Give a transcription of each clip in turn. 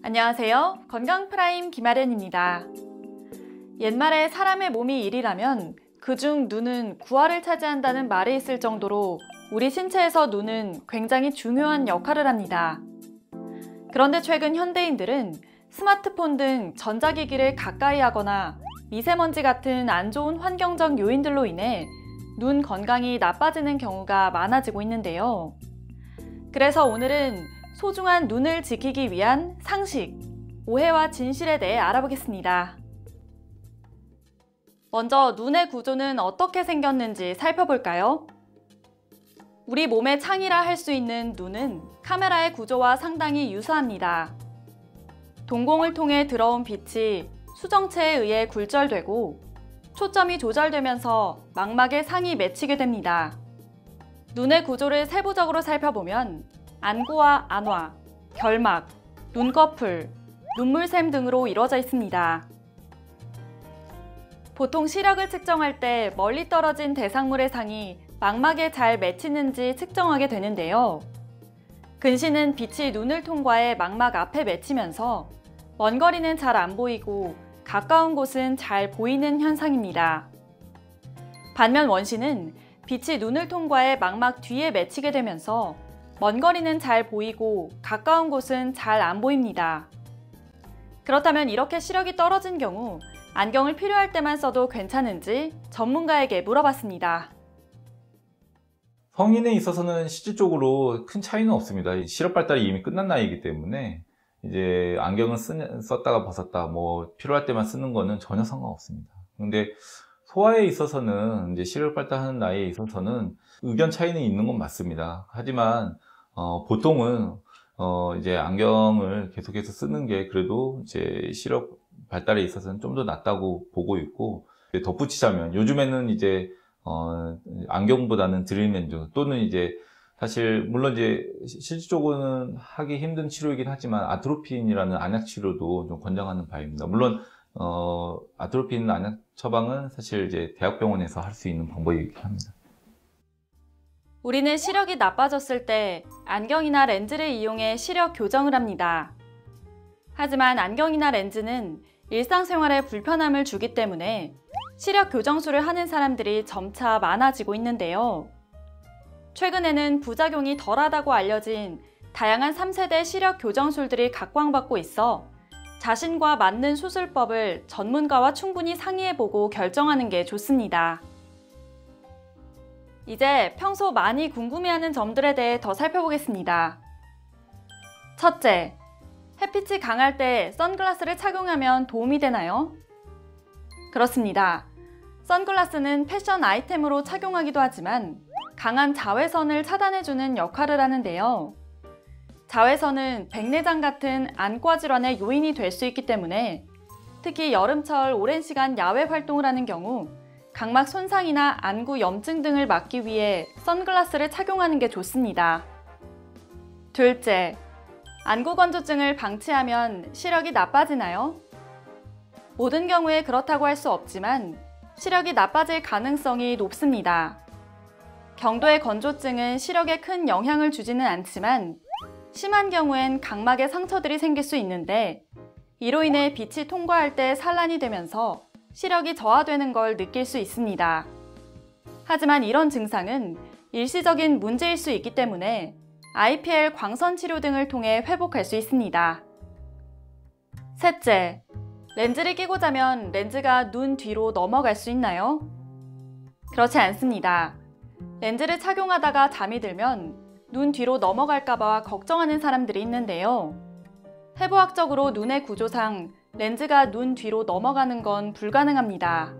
안녕하세요. 건강프라임 김아련입니다. 옛말에 사람의 몸이 1이라면 그중 눈은 9할을 차지한다는 말이 있을 정도로 우리 신체에서 눈은 굉장히 중요한 역할을 합니다. 그런데 최근 현대인들은 스마트폰 등 전자기기를 가까이 하거나 미세먼지 같은 안 좋은 환경적 요인들로 인해 눈 건강이 나빠지는 경우가 많아지고 있는데요. 그래서 오늘은 소중한 눈을 지키기 위한 상식, 오해와 진실에 대해 알아보겠습니다. 먼저 눈의 구조는 어떻게 생겼는지 살펴볼까요? 우리 몸의 창이라 할 수 있는 눈은 카메라의 구조와 상당히 유사합니다. 동공을 통해 들어온 빛이 수정체에 의해 굴절되고 초점이 조절되면서 망막에 상이 맺히게 됩니다. 눈의 구조를 세부적으로 살펴보면 안구와 안화, 결막, 눈꺼풀, 눈물샘 등으로 이루어져 있습니다. 보통 시력을 측정할 때 멀리 떨어진 대상물의 상이 망막에 잘 맺히는지 측정하게 되는데요. 근시는 빛이 눈을 통과해 망막 앞에 맺히면서 먼 거리는 잘 안 보이고 가까운 곳은 잘 보이는 현상입니다. 반면 원시는 빛이 눈을 통과해 망막 뒤에 맺히게 되면서 먼 거리는 잘 보이고 가까운 곳은 잘 안 보입니다. 그렇다면 이렇게 시력이 떨어진 경우 안경을 필요할 때만 써도 괜찮은지 전문가에게 물어봤습니다. 성인에 있어서는 실질적으로 큰 차이는 없습니다. 시력 발달이 이미 끝난 나이이기 때문에 이제 안경을 썼다가 벗었다, 필요할 때만 쓰는 거는 전혀 상관없습니다. 근데 소아에 있어서는 이제 시력 발달하는 나이에 있어서는 의견 차이는 있는 건 맞습니다. 하지만 보통은 이제 안경을 계속해서 쓰는 게 그래도 이제 시력 발달에 있어서는 좀 더 낫다고 보고 있고, 덧붙이자면 요즘에는 이제 안경보다는 드릴렌즈 또는 이제 사실 물론 이제 실질적으로는 하기 힘든 치료이긴 하지만 아트로핀이라는 안약 치료도 좀 권장하는 바입니다. 물론 아트로핀 안약 처방은 사실 이제 대학병원에서 할 수 있는 방법이긴 합니다. 우리는 시력이 나빠졌을 때 안경이나 렌즈를 이용해 시력 교정을 합니다. 하지만 안경이나 렌즈는 일상생활에 불편함을 주기 때문에 시력 교정술을 하는 사람들이 점차 많아지고 있는데요. 최근에는 부작용이 덜하다고 알려진 다양한 3세대 시력 교정술들이 각광받고 있어 자신과 맞는 수술법을 전문가와 충분히 상의해보고 결정하는 게 좋습니다. 이제 평소 많이 궁금해하는 점들에 대해 더 살펴보겠습니다. 첫째, 햇빛이 강할 때 선글라스를 착용하면 도움이 되나요? 그렇습니다. 선글라스는 패션 아이템으로 착용하기도 하지만 강한 자외선을 차단해주는 역할을 하는데요. 자외선은 백내장 같은 안과 질환의 요인이 될 수 있기 때문에 특히 여름철 오랜 시간 야외 활동을 하는 경우 각막 손상이나 안구 염증 등을 막기 위해 선글라스를 착용하는 게 좋습니다. 둘째, 안구 건조증을 방치하면 시력이 나빠지나요? 모든 경우에 그렇다고 할 수 없지만 시력이 나빠질 가능성이 높습니다. 경도의 건조증은 시력에 큰 영향을 주지는 않지만 심한 경우엔 각막에 상처들이 생길 수 있는데 이로 인해 빛이 통과할 때 산란이 되면서 시력이 저하되는 걸 느낄 수 있습니다. 하지만 이런 증상은 일시적인 문제일 수 있기 때문에 IPL 광선 치료 등을 통해 회복할 수 있습니다. 셋째, 렌즈를 끼고 자면 렌즈가 눈 뒤로 넘어갈 수 있나요? 그렇지 않습니다. 렌즈를 착용하다가 잠이 들면 눈 뒤로 넘어갈까봐 걱정하는 사람들이 있는데요. 해부학적으로 눈의 구조상 렌즈가 눈 뒤로 넘어가는 건 불가능합니다.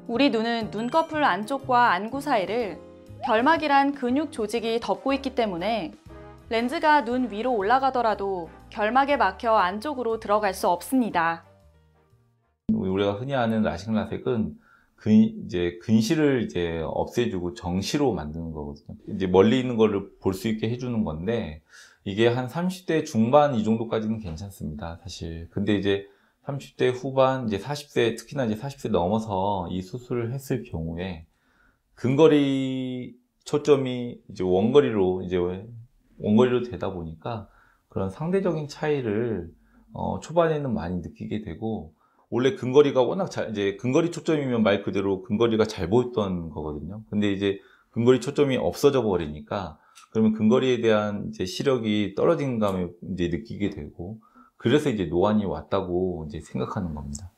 우리 눈은 눈꺼풀 안쪽과 안구 사이를 결막이란 근육 조직이 덮고 있기 때문에 렌즈가 눈 위로 올라가더라도 결막에 막혀 안쪽으로 들어갈 수 없습니다. 우리가 흔히 아는 라식 라섹은 근시를 이제 없애주고 정시로 만드는 거거든요. 이제 멀리 있는 거를 볼 수 있게 해주는 건데 이게 한 30대 중반 이 정도까지는 괜찮습니다, 사실. 근데 이제 30대 후반, 이제 40세, 특히나 이제 40세 넘어서 이 수술을 했을 경우에 근거리 초점이 이제 원거리로 되다 보니까 그런 상대적인 차이를 초반에는 많이 느끼게 되고, 원래 근거리가 워낙 이제 근거리 초점이면 말 그대로 근거리가 잘 보였던 거거든요. 근데 이제 근거리 초점이 없어져 버리니까 그러면 근거리에 대한 이제 시력이 떨어진 감을 이제 느끼게 되고, 그래서 이제 노안이 왔다고 이제 생각하는 겁니다.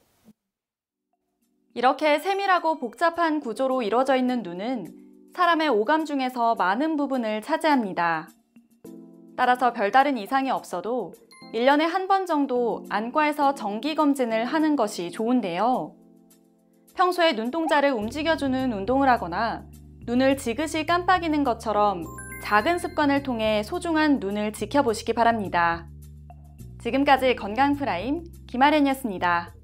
이렇게 세밀하고 복잡한 구조로 이루어져 있는 눈은 사람의 오감 중에서 많은 부분을 차지합니다. 따라서 별다른 이상이 없어도 1년에 한 번 정도 안과에서 정기검진을 하는 것이 좋은데요. 평소에 눈동자를 움직여주는 운동을 하거나 눈을 지그시 깜빡이는 것처럼 작은 습관을 통해 소중한 눈을 지켜보시기 바랍니다. 지금까지 건강프라임 김아련이었습니다.